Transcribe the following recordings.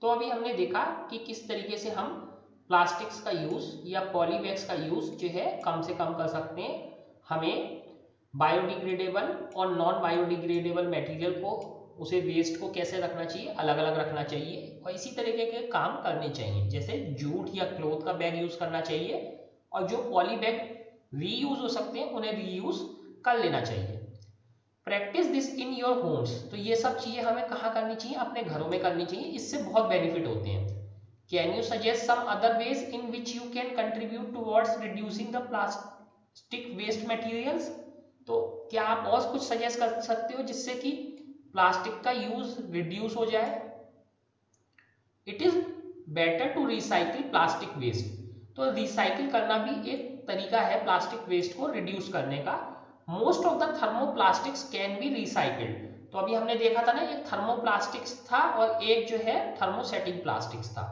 तो अभी हमने देखा कि किस तरीके से हम प्लास्टिक्स का यूज़ या पॉलीबैग्स का यूज़ जो है कम से कम कर सकते हैं। हमें बायोडिग्रेडेबल और नॉन बायोडिग्रेडेबल मटेरियल को, उसे वेस्ट को कैसे रखना चाहिए, अलग अलग रखना चाहिए और इसी तरीके के काम करने चाहिए। जैसे जूट या क्लोथ का बैग यूज़ करना चाहिए और जो पॉली बैग रीयूज हो सकते हैं उन्हें रीयूज कर लेना चाहिए। Practice this in your homes, तो ये सब चीज़ें हमें कहाँ करनी चाहिए, अपने घरों में करनी चाहिए, इससे बहुत बेनिफिट होते हैं। Can you suggest some other ways in which you can contribute towards reducing the plastic waste materials, तो क्या आप और कुछ सजेस्ट कर सकते हो जिससे कि प्लास्टिक का यूज रिड्यूस हो जाए। It is better to recycle plastic waste, तो रिसाइकिल करना भी एक तरीका है प्लास्टिक वेस्ट को रिड्यूस करने का। Most of the thermoplastics can be recycled, तो अभी हमने देखा था ना, एक थर्मोप्लास्टिक्स था और एक जो है थर्मोसेटिक प्लास्टिक्स था।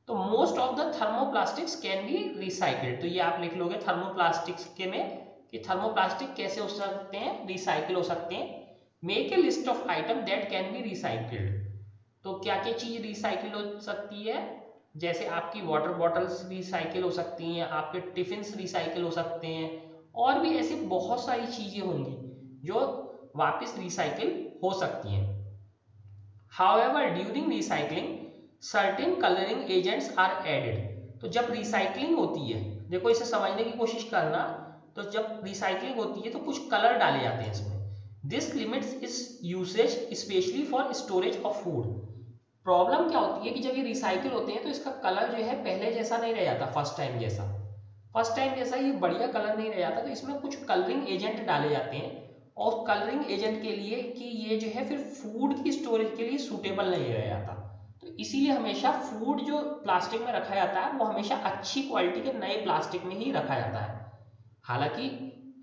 तो most of the thermoplastics can be recycled, तो ये आप लिख लोगे थर्मोप्लास्टिक्स के में कि थर्मोप्लास्टिक कैसे हो सकते हैं, रिसाइकिल हो सकते हैं। Make a list of item that can be recycled, तो क्या क्या चीज रिसाइकिल हो सकती है, जैसे आपकी वाटर बॉटल्स रिसाइकिल हो सकती हैं, आपके टिफिन्स रिसाइकिल हो सकते हैं और भी ऐसी बहुत सारी चीजें होंगी जो वापस रिसाइकिल हो सकती हैं। However during recycling certain colouring agents are added, तो जब रिसाइकलिंग होती है, देखो इसे समझने की कोशिश करना, तो जब रिसाइकलिंग होती है तो कुछ कलर डाले जाते हैं इसमें। दिस लिमिट्स इस usage specially for storage of food. Problem क्या होती है कि जब ये रिसाइकिल होते हैं तो इसका कलर जो है पहले जैसा नहीं रह जाता, फर्स्ट टाइम जैसा ये बढ़िया कलर नहीं रह जाता, तो इसमें कुछ कलरिंग एजेंट डाले जाते हैं और कलरिंग एजेंट के लिए कि ये जो है फिर फूड की स्टोरेज के लिए सूटेबल नहीं रह जाता। तो इसीलिए हमेशा फूड जो प्लास्टिक में रखा जाता है वो हमेशा अच्छी क्वालिटी के नए प्लास्टिक में ही रखा जाता है। हालांकि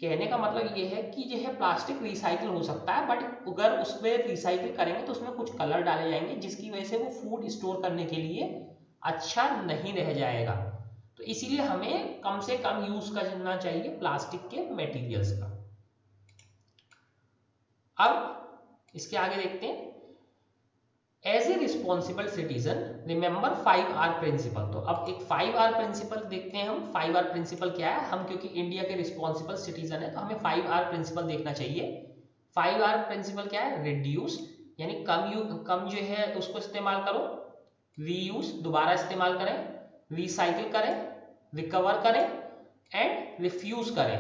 कहने का मतलब ये है कि जो है प्लास्टिक रिसाइकिल हो सकता है, बट अगर उसमें रिसाइकिल करेंगे तो उसमें कुछ कलर डाले जाएंगे जिसकी वजह से वो फूड स्टोर करने के लिए अच्छा नहीं रह जाएगा। तो इसीलिए हमें कम से कम यूज करना चाहिए प्लास्टिक के मटेरियल्स का। अब इसके आगे देखते हैं, as a responsible citizen remember 5R principle, तो अब एक 5R प्रिंसिपल देखते हैं हम। 5R प्रिंसिपल क्या है, हम क्योंकि इंडिया के रिस्पॉन्सिबल सिटीजन है तो हमें 5R प्रिंसिपल देखना चाहिए। 5R प्रिंसिपल क्या है, रिड्यूस यानी कम जो है उसको इस्तेमाल करो, रीयूज दोबारा इस्तेमाल करें, रिसाइकिल करें, रिकवर करें एंड रिफ्यूज करें।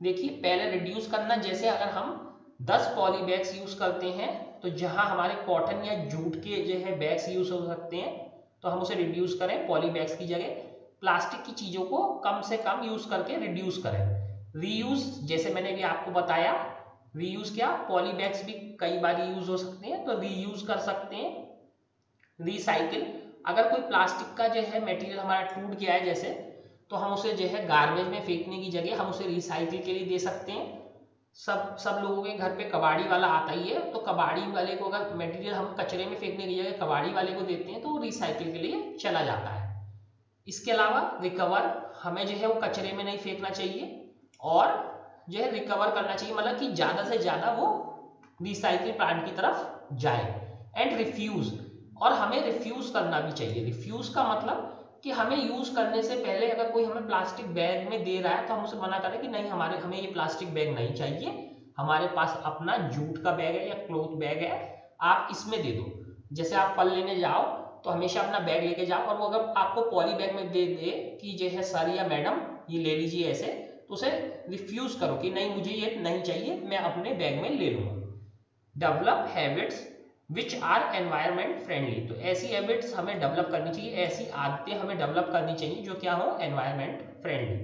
देखिए पहले रिड्यूस करना, जैसे अगर हम 10 पॉली बैग्स यूज करते हैं तो जहां हमारे कॉटन या जूट के जो है बैग्स यूज हो सकते हैं तो हम उसे रिड्यूस करें, पॉली बैग्स की जगह प्लास्टिक की चीजों को कम से कम यूज करके रिड्यूस करें। रीयूज जैसे मैंने भी आपको बताया, रीयूज क्या, पॉली बैग्स भी कई बार यूज हो सकते हैं तो रीयूज कर सकते हैं। रिसाइकिल, अगर कोई प्लास्टिक का जो है मटेरियल हमारा टूट गया है जैसे, तो हम उसे जो है गार्बेज में फेंकने की जगह हम उसे रिसाइकिल के लिए दे सकते हैं। सब लोगों के घर पे कबाड़ी वाला आता ही है, तो कबाड़ी वाले को अगर मटेरियल हम कचरे में फेंकने की जगह कबाड़ी वाले को देते हैं तो वो रिसाइकिल के लिए चला जाता है। इसके अलावा रिकवर, हमें जो है वो कचरे में नहीं फेंकना चाहिए और जो है रिकवर करना चाहिए, मतलब कि ज़्यादा से ज़्यादा वो रिसाइकिल प्लांट की तरफ जाए। एंड रिफ्यूज, और हमें रिफ्यूज करना भी चाहिए। रिफ्यूज का मतलब कि हमें यूज करने से पहले अगर कोई हमें प्लास्टिक बैग में दे रहा है तो हम उसे मना करें कि नहीं, हमें ये प्लास्टिक बैग नहीं चाहिए, हमारे पास अपना जूट का बैग है या क्लॉथ बैग है, आप इसमें दे दो। जैसे आप फल लेने जाओ तो हमेशा अपना बैग लेके जाओ और वो अगर आपको पॉली बैग में दे दे कि जो है सर या मैडम ये ले लीजिए ऐसे, तो उसे रिफ्यूज करो कि नहीं मुझे ये नहीं चाहिए, मैं अपने बैग में ले लूंगा। Develop habits which are environment friendly, तो ऐसी हैबिट्स हमें डेवलप करनी चाहिए, ऐसी आदतें हमें डेवलप करनी चाहिए जो क्या हो, एनवायरमेंट फ्रेंडली।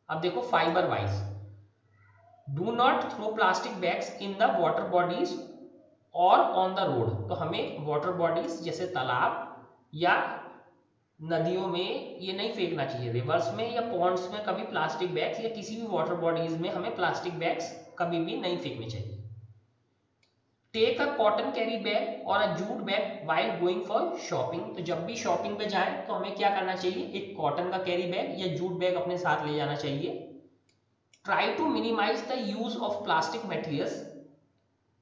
अब देखो fibre wise, do not throw plastic bags in the water bodies और ऑन द रोड, तो हमें वाटर बॉडीज जैसे तालाब या नदियों में ये नहीं फेंकना चाहिए, रिवर्स में या पॉन्ड्स में कभी प्लास्टिक बैग्स या किसी भी वाटर बॉडीज में हमें प्लास्टिक बैग्स कभी भी नहीं फेंकने चाहिए। Take a cotton carry bag और a jute bag while going for shopping, तो जब भी शॉपिंग पे जाएं तो हमें क्या करना चाहिए, एक कॉटन का कैरी बैग या जूट बैग अपने साथ ले जाना चाहिए। Try to minimise the use of plastic materials,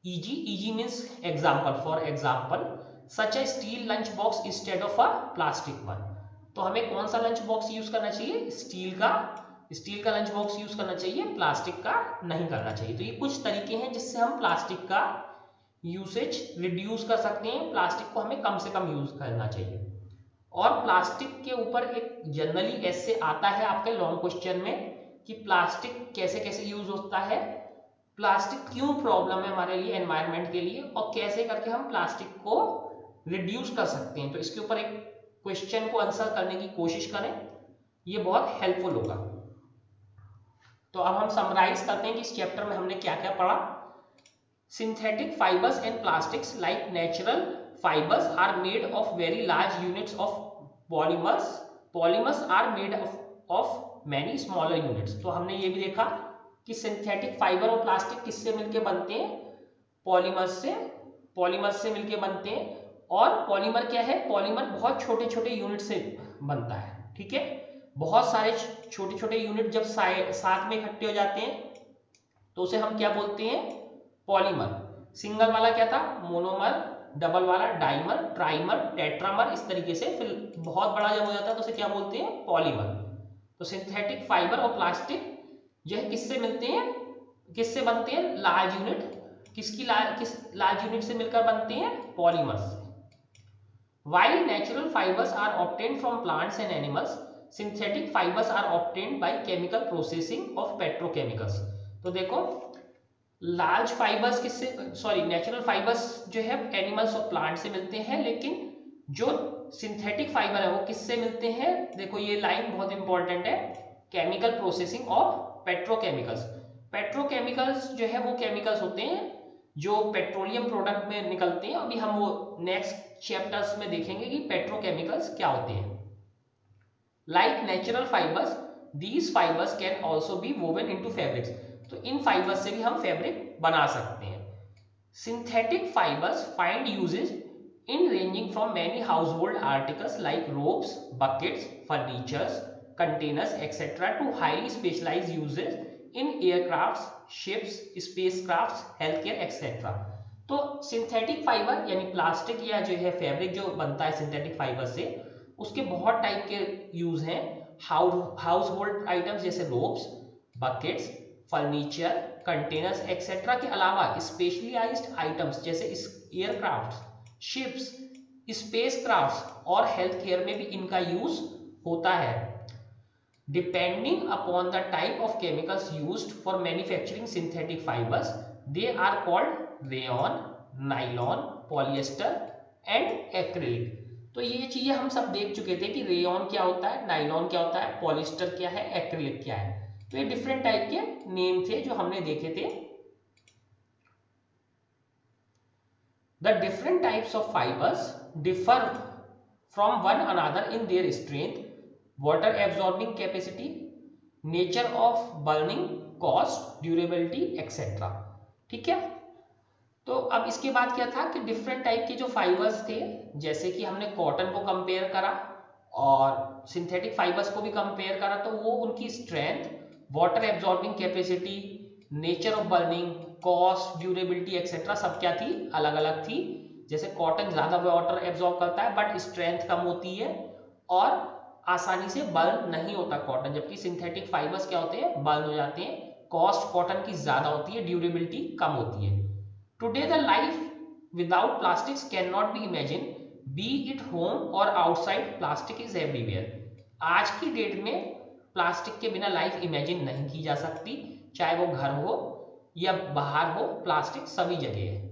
easy means example, for example such a steel lunch box instead of a plastic one. तो हमें कौन सा लंच बॉक्स यूज करना चाहिए? स्टील का लंच बॉक्स यूज करना चाहिए, प्लास्टिक का नहीं करना चाहिए। तो ये कुछ तरीके हैं जिससे हम प्लास्टिक का यूसेज रिड्यूस कर सकते हैं, प्लास्टिक को हमें कम से कम यूज करना चाहिए। और प्लास्टिक के ऊपर एक जनरली ऐसे आता है आपके लॉन्ग क्वेश्चन में कि प्लास्टिक कैसे कैसे यूज होता है, प्लास्टिक क्यों प्रॉब्लम है हमारे लिए, एनवायरनमेंट के लिए, और कैसे करके हम प्लास्टिक को रिड्यूस कर सकते हैं। तो इसके ऊपर एक क्वेश्चन को आंसर करने की कोशिश करें, ये बहुत हेल्पफुल होगा। तो अब हम समराइज करते हैं कि इस चैप्टर में हमने क्या क्या पढ़ा। Synthetic fibres and plastics like natural fibers are made of very large units of polymers. Polymers are made of many smaller units. तो हमने ये भी देखा कि सिंथेटिक फाइबर और प्लास्टिक किससे मिलके बनते हैं? पॉलीमर्स से मिलके बनते हैं। और पॉलीमर क्या है? पॉलीमर बहुत छोटे छोटे यूनिट से बनता है, ठीक है। बहुत सारे छोटे छोटे यूनिट जब साथ में इकट्ठे हो जाते हैं तो उसे हम क्या बोलते हैं? पॉलीमर। सिंगल वाला क्या था? मोनोमर, डबल वाला डाइमर, ट्राइमर, टेट्रामर, इस तरीके से। फिर बहुत बड़ा जब हो जाता है तो उसे क्या बोलते हैं? पॉलीमर। तो सिंथेटिक फाइबर और प्लास्टिक जो है किससे मिलते हैं, किससे बनते हैं? Large unit. किस लार्ज यूनिट से मिलकर बनते हैं? पॉलीमर्स से। While natural fibers are obtained from plants and animals, synthetic fibers are obtained by chemical processing of petrochemicals. तो देखो लार्ज फाइबर्स किससे, सॉरी नेचुरल फाइबर्स जो है एनिमल्स और प्लांट से मिलते हैं, लेकिन जो सिंथेटिक फाइबर है वो किससे मिलते हैं? देखो ये लाइन बहुत इंपॉर्टेंट है, chemical processing of petrochemicals. Petrochemicals जो है वो केमिकल्स होते हैं जो पेट्रोलियम प्रोडक्ट में निकलते हैं। अभी हम वो नेक्स्ट चैप्टर्स में देखेंगे कि पेट्रोकेमिकल्स क्या होते हैं। Like natural fibres, these fibres can also be woven into fabrics. तो इन फाइबर्स से भी हम फैब्रिक बना सकते हैं। Synthetic fibres find usages in ranging from many household articles like ropes, buckets, furnitures, containers, etc. to highly specialized uses in aircrafts, ships, spacecrafts, healthcare, etc. तो synthetic fibre यानी plastic या जो है फैब्रिक जो बनता है सिंथेटिक फाइबर से, उसके बहुत टाइप के यूज हैं। हाउस होल्ड आइटम्स जैसे ropes, buckets, furniture, containers etcetera के अलावा स्पेशलाइज्ड आइटम्स जैसे एयरक्राफ्ट, शिप्स, स्पेसक्राफ्ट और हेल्थ केयर में भी इनका यूज होता है। Depending upon the type of chemicals used for manufacturing synthetic fibres, they are called rayon, nylon, polyester and acrylic. तो ये चीजें हम सब देख चुके थे कि रेयॉन क्या होता है, नाइलॉन क्या होता है, पॉलिएस्टर क्या है, एक्रिलिक क्या है। तो ये डिफरेंट टाइप के नेम थे जो हमने देखे थे। The different types of fibers differ from one another in their strength, water absorbing capacity, nature of burning, cost, durability, etc. ठीक है। तो अब इसके बाद क्या था कि डिफरेंट टाइप के जो फाइबर्स थे, जैसे कि हमने कॉटन को कंपेयर करा और सिंथेटिक फाइबर्स को भी कंपेयर करा, तो वो उनकी strength, water absorbing capacity, nature of burning, cost, durability etcetera सब क्या थी? अलग अलग थी। जैसे कॉटन ज्यादा वाटर एब्जॉर्ब करता है बट स्ट्रेंथ कम होती है और आसानी से बर्न नहीं होता कॉटन, जबकि सिंथेटिक फाइबर्स क्या होते हैं? बर्न हो जाते हैं। कॉस्ट कॉटन की ज्यादा होती है, ड्यूरेबिलिटी कम होती है। Today the life without plastics can not be imagine, B it home और आउटसाइड, प्लास्टिक इज एवरीवेयर। आज की डेट में प्लास्टिक के बिना लाइफ इमेजिन नहीं की जा सकती, चाहे वो घर हो या बाहर हो, प्लास्टिक सभी जगह है।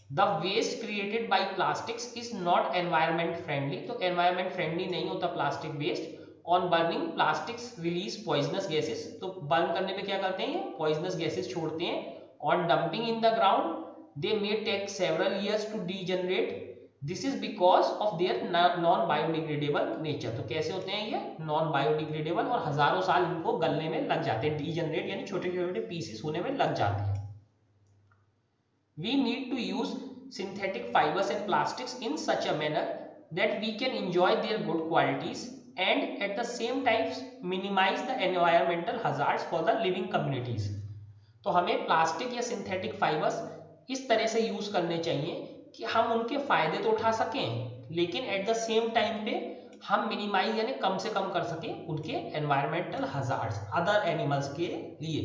The waste created by plastics is not environment friendly. तो एनवायरमेंट फ्रेंडली नहीं होता plastic waste. On burning plastics release poisonous gases. तो बर्न करने पे क्या करते हैं? पॉइजनस गैसेस छोड़ते हैं। On dumping in the ground they may take several years to degenerate, this is because of their non biodegradable nature. तो कैसे होते हैं ये? नॉन बायोडिग्रेडेबल, और हजारों साल इनको गलने में लग जाते हैं, डीजनरेट यानी छोटे छोटे पीसेस होने में लग जाते हैं। We need to use synthetic fibers and plastics in such a manner that we can enjoy their good qualities and at the same time minimize the environmental hazards for the living communities. तो हमें plastic या synthetic fibres इस तरह से use करने चाहिए कि हम उनके फायदे तो उठा सकें, लेकिन एट द सेम टाइम पे हम मिनिमाइज यानी कम से कम कर सकें उनके एनवायरमेंटल हजार्ड्स अदर एनिमल्स के लिए।